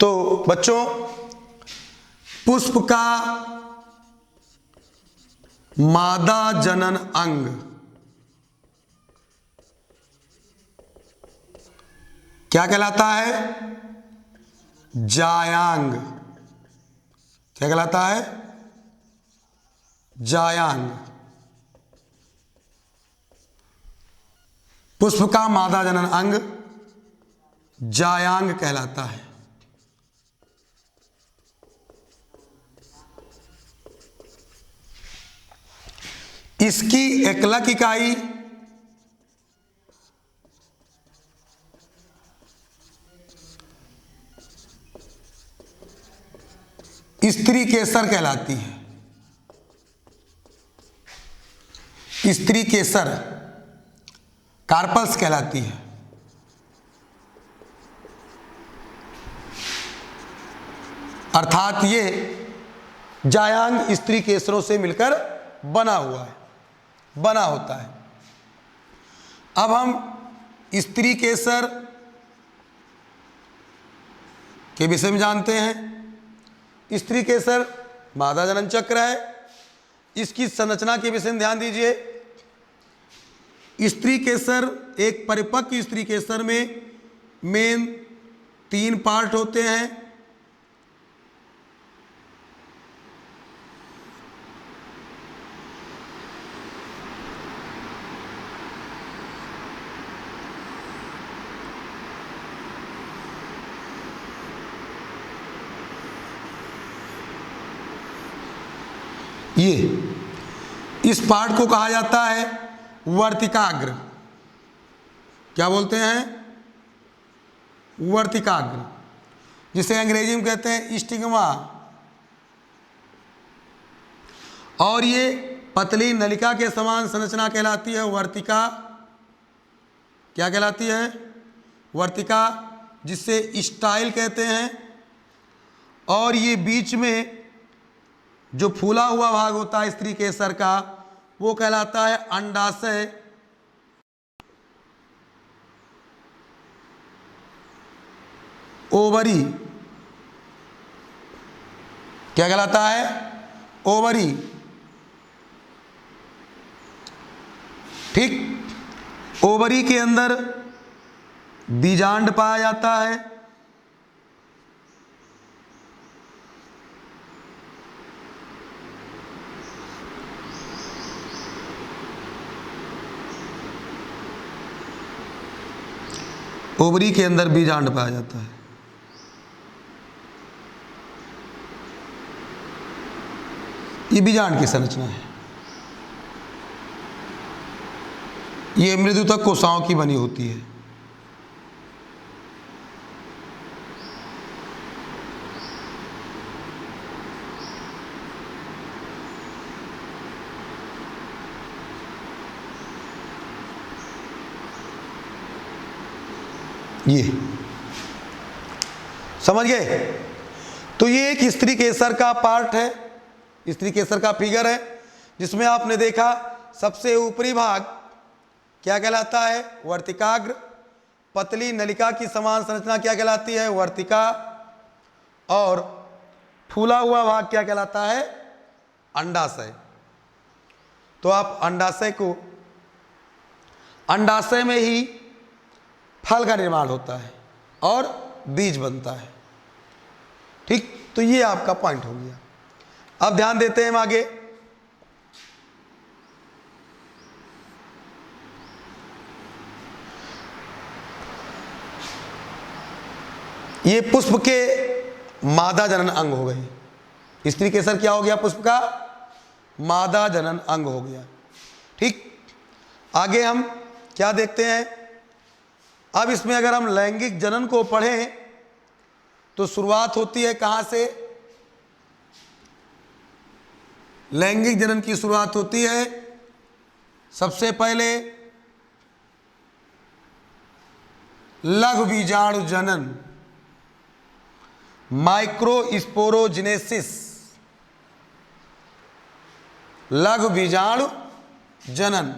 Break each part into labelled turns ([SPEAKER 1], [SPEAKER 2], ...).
[SPEAKER 1] तो बच्चों, पुष्प का मादा जनन अंग क्या कहलाता है? जायांग। क्या कहलाता है? जायांग। पुष्प का मादा जनन अंग जायांग कहलाता है। इसकी एकलक इकाई स्त्री केसर कहलाती है। स्त्री केसर कार्पल्स कहलाती है। अर्थात ये जायांग स्त्री केसरों से मिलकर बना हुआ है, बना होता है। अब हम स्त्री केसर के विषय में जानते हैं। स्त्री केसर मादा जनन चक्र है। इसकी संरचना के विषय में ध्यान दीजिए। स्त्री केसर, एक परिपक्व स्त्री केसर में मेन 3 पार्ट होते हैं। इस पार्ट को कहा जाता है वर्तिकाग्र। क्या बोलते हैं? वर्तिकाग्र, जिसे अंग्रेजी में कहते हैं स्टिग्मा। और ये पतली नलिका के समान संरचना कहलाती है वर्तिका। क्या कहलाती है? वर्तिका, जिसे स्टाइल कहते हैं। और ये बीच में जो फूला हुआ भाग होता है स्त्री केसर का, वो कहलाता है अंडाशय। ओवरी। क्या कहलाता है? ओवरी। ठीक। ओवरी के अंदर बीजांड पाया जाता है। ओवरी के अंदर बीजांड पाया जाता है। ये बीजांड की संरचना है। ये मृदुतक कोशिकाओं की बनी होती है। ये समझ गए? तो ये एक स्त्री केसर का पार्ट है, स्त्री केसर का फिगर है, जिसमें आपने देखा सबसे ऊपरी भाग क्या कहलाता है? वर्तिकाग्र। पतली नलिका की समान संरचना क्या कहलाती है? वर्तिका। और फूला हुआ भाग क्या कहलाता है? अंडाशय। तो आप अंडाशय को, अंडाशय में ही फल का निर्माण होता है और बीज बनता है। ठीक। तो ये आपका पॉइंट हो गया। अब ध्यान देते हैं हम आगे। ये पुष्प के मादा जनन अंग हो गए। स्त्री केसर क्या हो गया? पुष्प का मादा जनन अंग हो गया। ठीक। आगे हम क्या देखते हैं? अब इसमें अगर हम लैंगिक जनन को पढ़ें तो शुरुआत होती है कहां से? लैंगिक जनन की शुरुआत होती है सबसे पहले लघु बीजाणु जनन, माइक्रोस्पोरोजेनेसिस। लघु बीजाणु जनन।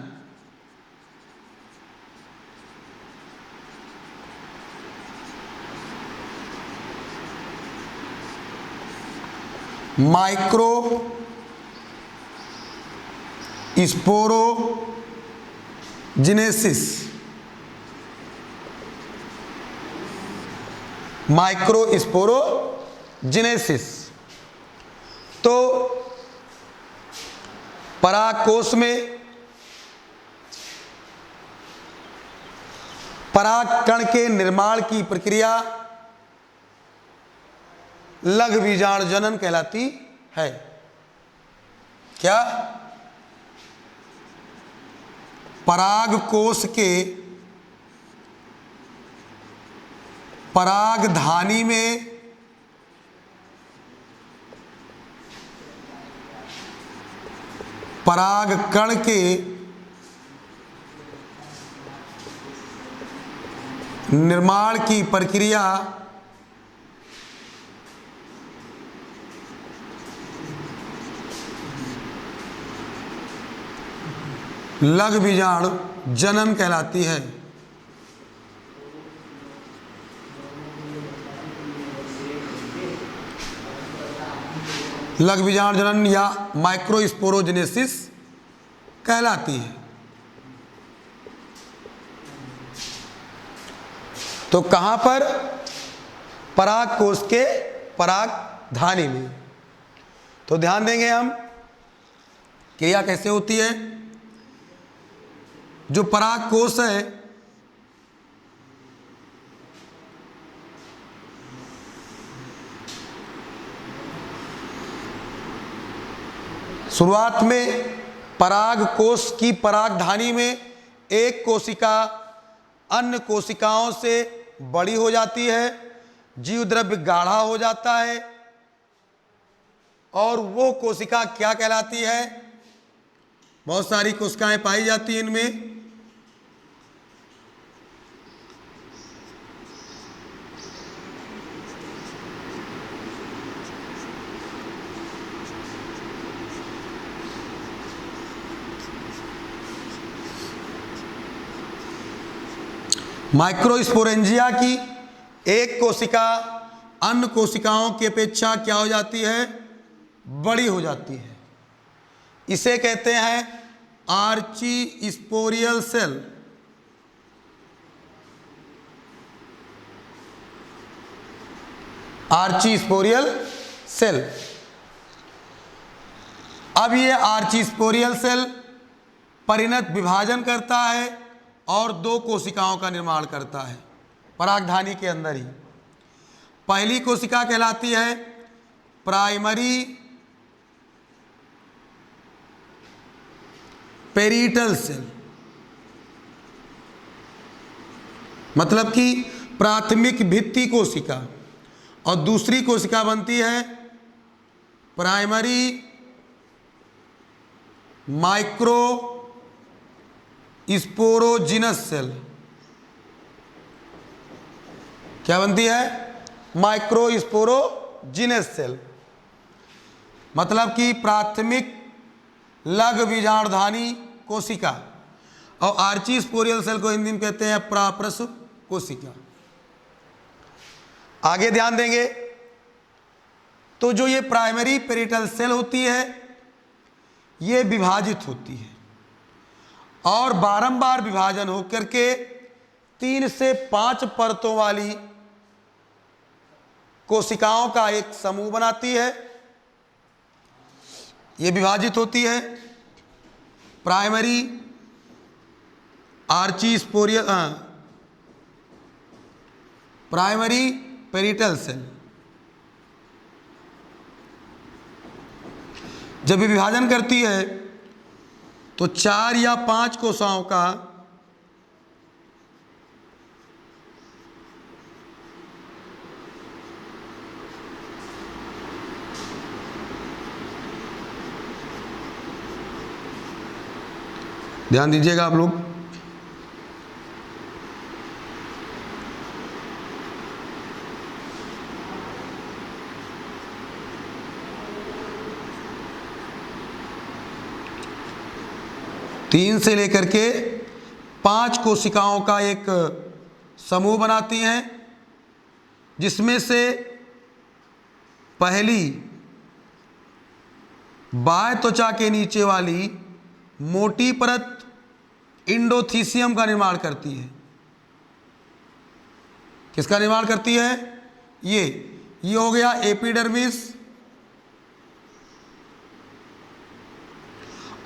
[SPEAKER 1] Microsporogenesis, microsporogenesis. तो परागकोश में परागकण के निर्माण की प्रक्रिया लघु बीजाणु जनन कहलाती है। क्या? परागकोश के परागधानी में परागकण के निर्माण की प्रक्रिया लघु बीजाणु जनन कहलाती है। लघु बीजाणु जनन या माइक्रोस्पोरोजेनेसिस कहलाती है। तो कहां पर? परागकोश के परागधानी में। तो ध्यान देंगे हम क्रिया कैसे होती है। जो परागकोश है शुरुआत में परागकोश की परागधानी में एक कोशिका अन्य कोशिकाओं से बड़ी हो जाती है, जीव द्रव्य गाढ़ा हो जाता है और वो कोशिका क्या कहलाती है? बहुत सारी कोशिकाएं पाई जाती हैं इनमें। माइक्रोस्पोरेंजिया की एक कोशिका अन्य कोशिकाओं की अपेक्षा क्या हो जाती है? बड़ी हो जाती है। इसे कहते हैं आर्चीस्पोरियल सेल। आर्चीस्पोरियल सेल। अब ये आर्चीस्पोरियल सेल परिणत विभाजन करता है और दो कोशिकाओं का निर्माण करता है परागधानी के अंदर ही। पहली कोशिका कहलाती है प्राइमरी पेरिटल सेल, मतलब कि प्राथमिक भित्ति कोशिका, और दूसरी कोशिका बनती है प्राइमरी माइक्रो स्पोरोजिनस सेल। क्या बनती है? माइक्रो स्पोरोजिनस सेल, मतलब कि प्राथमिक लघु बीजाणुधानी कोशिका। और आर्चीस्पोरियल सेल को हिंदी में कहते हैं प्राप्रसव कोशिका। आगे ध्यान देंगे तो जो ये प्राइमरी पेरिटल सेल होती है ये विभाजित होती है और बारंबार विभाजन होकर के 3 से 5 परतों वाली कोशिकाओं का एक समूह बनाती है। ये विभाजित होती है प्राइमरी आर्चीस्पोरियल प्राइमरी पेरिटल सेल। जब ये विभाजन करती है तो 4 या 5 कोशिकाओं का ध्यान दीजिएगा आप लोग। तीन से लेकर के 5 कोशिकाओं का एक समूह बनाती हैं, जिसमें से पहली बाह्य त्वचा के नीचे वाली मोटी परत इंडोथीसियम का निर्माण करती है। किसका निर्माण करती है? ये हो गया एपिडर्मिस,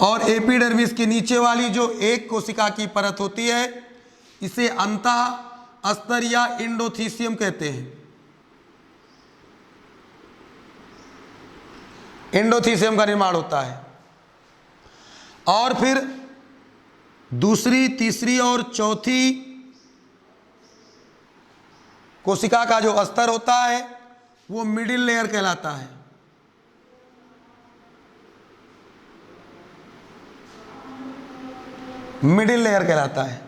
[SPEAKER 1] और एपिडर्मिस के नीचे वाली जो एक कोशिका की परत होती है इसे अंतः अस्तर या इंडोथीसियम कहते हैं। इंडोथीसियम का निर्माण होता है। और फिर दूसरी, तीसरी और चौथी कोशिका का जो अस्तर होता है वो मिडिल लेयर कहलाता है। मिडिल लेयर कहलाता है।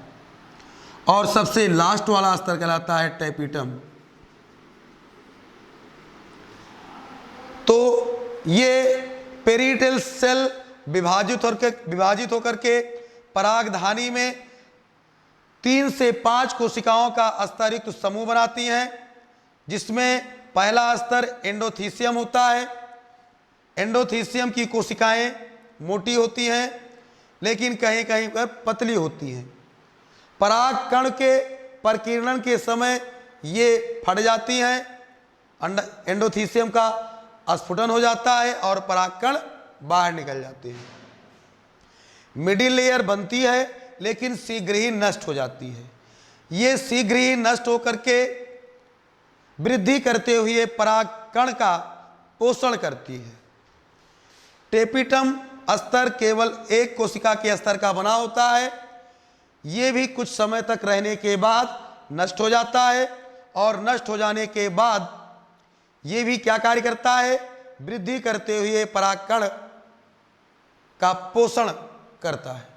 [SPEAKER 1] और सबसे लास्ट वाला स्तर कहलाता है टेपिटम। तो ये पेरिटल सेल विभाजित होकर के परागधानी में 3 से 5 कोशिकाओं का स्तरयुक्त समूह बनाती हैं, जिसमें पहला स्तर एंडोथीसियम होता है। एंडोथीसियम की कोशिकाएं मोटी होती हैं लेकिन कहीं कहीं पर पतली होती हैं। पराग कण के परिकीर्णन के समय ये फट जाती हैं, एंडोथीसियम का स्फुटन हो जाता है और परागकण बाहर निकल जाते हैं। मिडिल लेयर बनती है लेकिन शीघ्र ही नष्ट हो जाती है। ये शीघ्र ही नष्ट होकर के वृद्धि करते हुए परागकण का पोषण करती है। टेपिटम स्तर केवल एक कोशिका के स्तर का बना होता है। ये भी कुछ समय तक रहने के बाद नष्ट हो जाता है, और नष्ट हो जाने के बाद ये भी क्या कार्य करता है? वृद्धि करते हुए परागकण का पोषण करता है।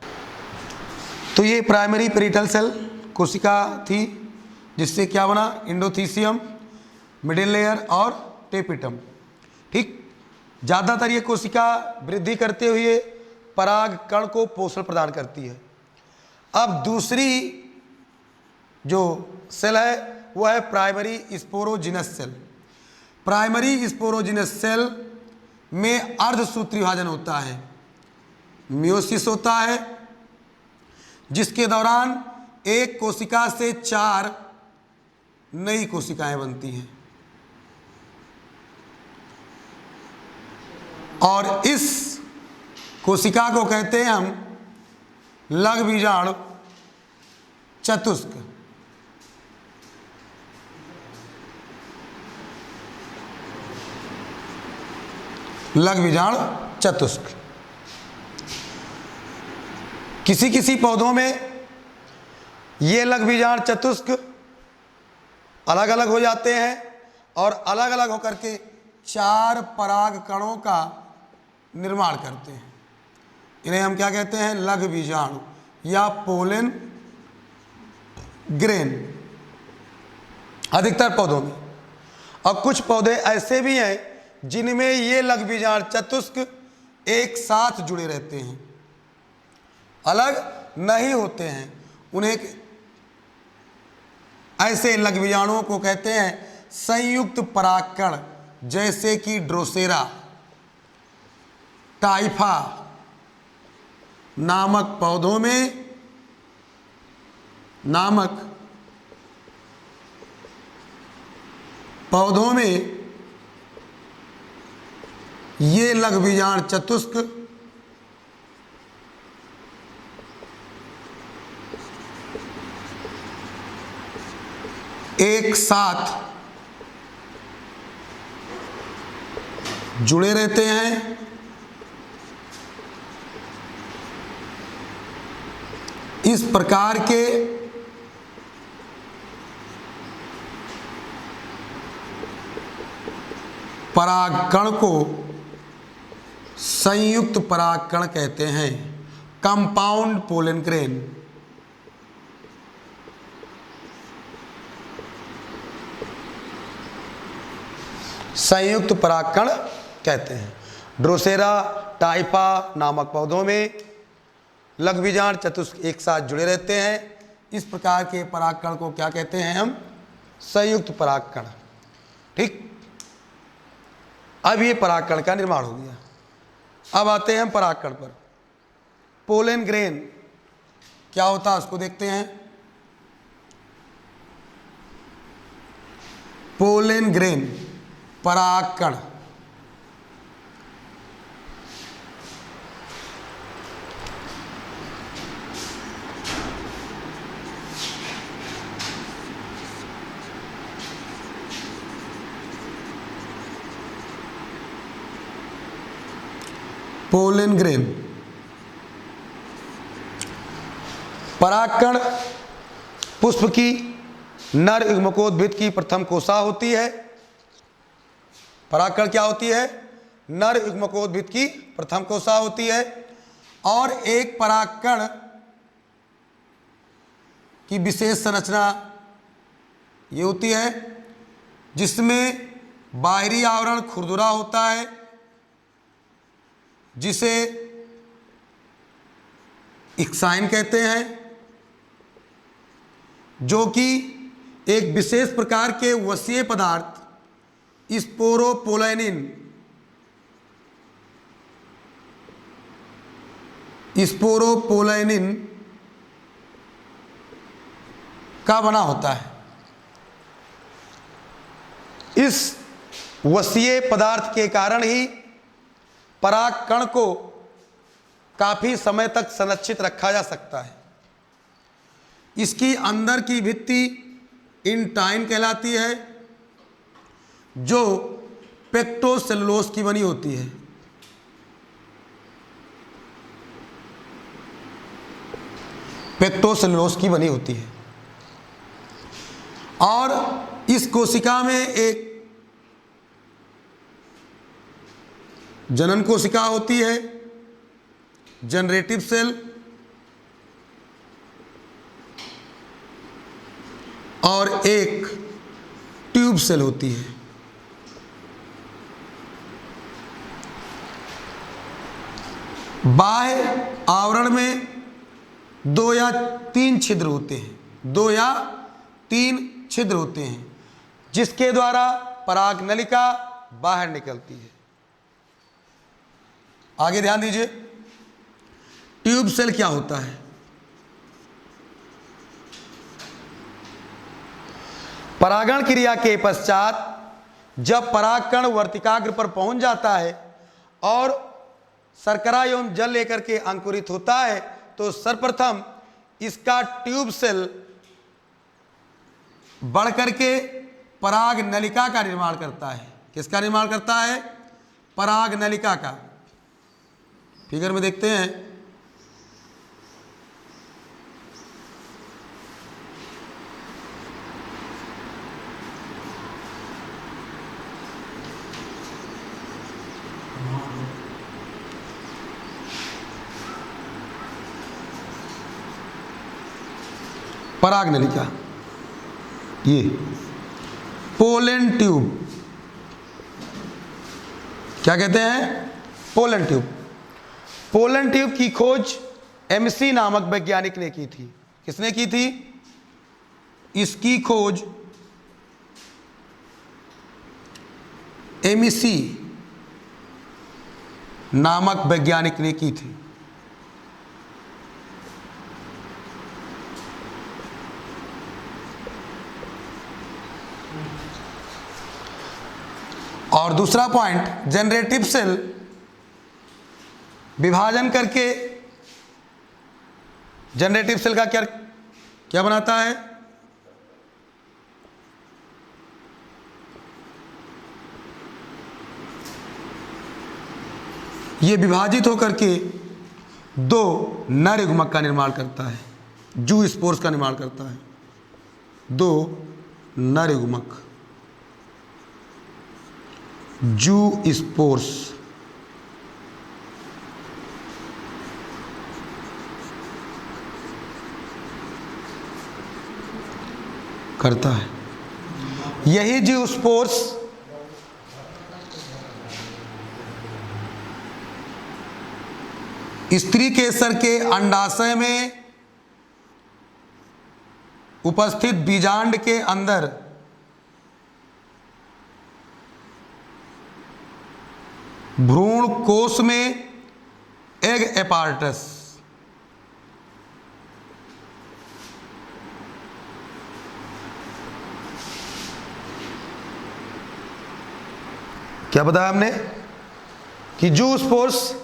[SPEAKER 1] तो ये प्राइमरी पेरिटल सेल कोशिका थी, जिससे क्या बना? इंडोथीसियम, मिडिल लेयर और टेपिटम। ठीक, ज़्यादातर ये कोशिका वृद्धि करते हुए परागकण को पोषण प्रदान करती है। अब दूसरी जो सेल है वो है primary sporogenous cell. Primary sporogenous cell में अर्धसूत्री विभाजन होता है, मियोसिस होता है, जिसके दौरान एक कोशिका से 4 नई कोशिकाएं बनती हैं। और इस कोशिका को कहते हैं हम लघु बीजाणु चतुष्क। लघु बीजाणु चतुष्क। किसी किसी पौधों में ये लघु बीजाणु चतुष्क अलग अलग हो जाते हैं और अलग अलग होकर के 4 पराग कणों का निर्माण करते हैं। इन्हें हम क्या कहते हैं? लघु बीजाणु या पोलन ग्रेन, अधिकतर पौधों में। और कुछ पौधे ऐसे भी हैं जिनमें ये लघु बीजाणु चतुष्क एक साथ जुड़े रहते हैं, अलग नहीं होते हैं। उन्हें ऐसे लघु बीजाणुओं को कहते हैं संयुक्त परागकण, जैसे कि ड्रोसेरा टाइफा नामक पौधों में ये लघु बीजाणु चतुष्क एक साथ जुड़े रहते हैं। इस प्रकार के परागकण को संयुक्त परागकण कहते हैं, कंपाउंड पोलन ग्रेन। संयुक्त परागकण कहते हैं। ड्रोसेरा टाइफा नामक पौधों में लघु बीजाणु चतुष्क एक साथ जुड़े रहते हैं। इस प्रकार के परागकण को क्या कहते हैं हम? संयुक्त परागकण। ठीक, अब ये परागकण का निर्माण हो गया। अब आते हैं परागकण पर। पोलन ग्रेन क्या होता है उसको देखते हैं। पोलन ग्रेन परागकण। पोलन ग्रेन परागकण पुष्प की नर युग्मकोद्भिद की प्रथम कोशा होती है। परागकण क्या होती है? नर युग्मकोद्भिद की प्रथम कोशा होती है। और एक परागकण की विशेष संरचना ये होती है जिसमें बाहरी आवरण खुरदुरा होता है, जिसे इक्साइन कहते हैं, जो कि एक विशेष प्रकार के वसीय पदार्थ स्पोरोपोलैनिन का बना होता है। इस वसीय पदार्थ के कारण ही परागकण को काफी समय तक संरक्षित रखा जा सकता है। इसकी अंदर की भित्ति इंटाइन कहलाती है, जो पेक्टोसेलुलोज की बनी होती है। पेक्टोसेलुलोज की बनी होती है। और इस कोशिका में एक जनन कोशिका होती है, जनरेटिव सेल, और एक ट्यूब सेल होती है। बाह्य आवरण में 2 या 3 छिद्र होते हैं, 2 या 3 छिद्र होते हैं, जिसके द्वारा पराग नलिका बाहर निकलती है। आगे ध्यान दीजिए, ट्यूब सेल क्या होता है? परागण क्रिया के पश्चात जब परागकण वर्तिकाग्र पर पहुंच जाता है और शर्करा एवं जल लेकर के अंकुरित होता है, तो सर्वप्रथम इसका ट्यूब सेल बढ़ करके पराग नलिका का निर्माण करता है। किसका निर्माण करता है? पराग नलिका का। फिगर में देखते हैं, पराग नलिका, ये पोलन ट्यूब क्या कहते हैं? Pollen tube. पोलन ट्यूब की खोज एमसी नामक वैज्ञानिक ने की थी। किसने की थी? इसकी खोज एमसी नामक वैज्ञानिक ने की थी। और दूसरा पॉइंट, जनरेटिव सेल विभाजन करके जनरेटिव सेल का क्या क्या बनाता है? ये विभाजित होकर के 2 नर युग्मक का निर्माण करता है, जू स्पोर्स का निर्माण करता है। 2 नर युग्मक, जू स्पोर्स करता है। यही जू स्पोर्स स्त्री केसर के अंडाशय में उपस्थित बीजांड के अंदर भ्रूण कोश में एग एपार्टस। क्या बताया हमने कि जू स्पोर्स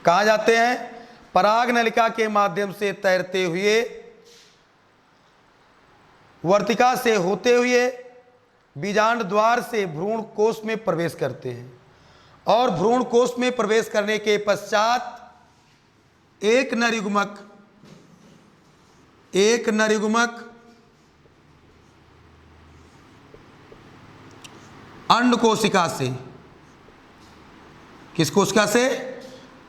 [SPEAKER 1] कहाँ जाते हैं? पराग नलिका के माध्यम से तैरते हुए, वर्तिका से होते हुए बीजांड द्वार से भ्रूण कोश में प्रवेश करते हैं और भ्रूण कोश में प्रवेश करने के पश्चात एक नरयुग्मक अंड कोशिका से, किस कोशिका से?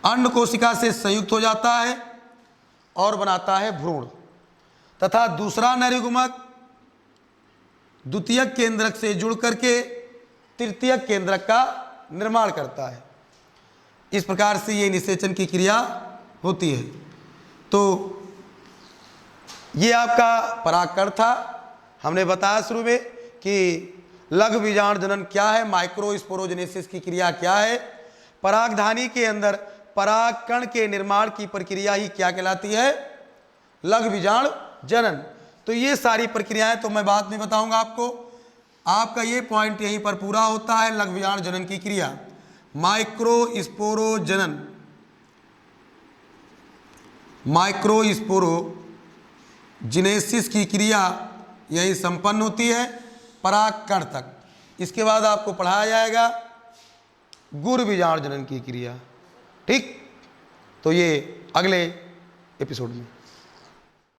[SPEAKER 1] अंड कोशिका से संयुक्त हो जाता है और बनाता है भ्रूण, तथा दूसरा नरयुग्मक द्वितीयक केंद्रक से जुड़ करके तृतीयक केंद्रक का निर्माण करता है। इस प्रकार से ये निषेचन की क्रिया होती है। तो ये आपका परागकण था। हमने बताया शुरू में कि लघु बीजाणु जनन क्या है, माइक्रोस्पोरोजेनेसिस की क्रिया क्या है, परागधानी के अंदर परागकण के निर्माण की प्रक्रिया ही क्या कहलाती है? लघु बीजाणु जनन। तो ये सारी प्रक्रियाएं तो मैं बाद में बताऊंगा आपको। आपका ये पॉइंट यहीं पर पूरा होता है, लघु बीजाणु जनन की क्रिया। माइक्रोस्पोरोजेनेसिस की क्रिया यही संपन्न होती है परागकण तक। इसके बाद आपको पढ़ाया जाएगा गुरु बीजाणु जनन की क्रिया। ठीक, तो ये अगले एपिसोड में।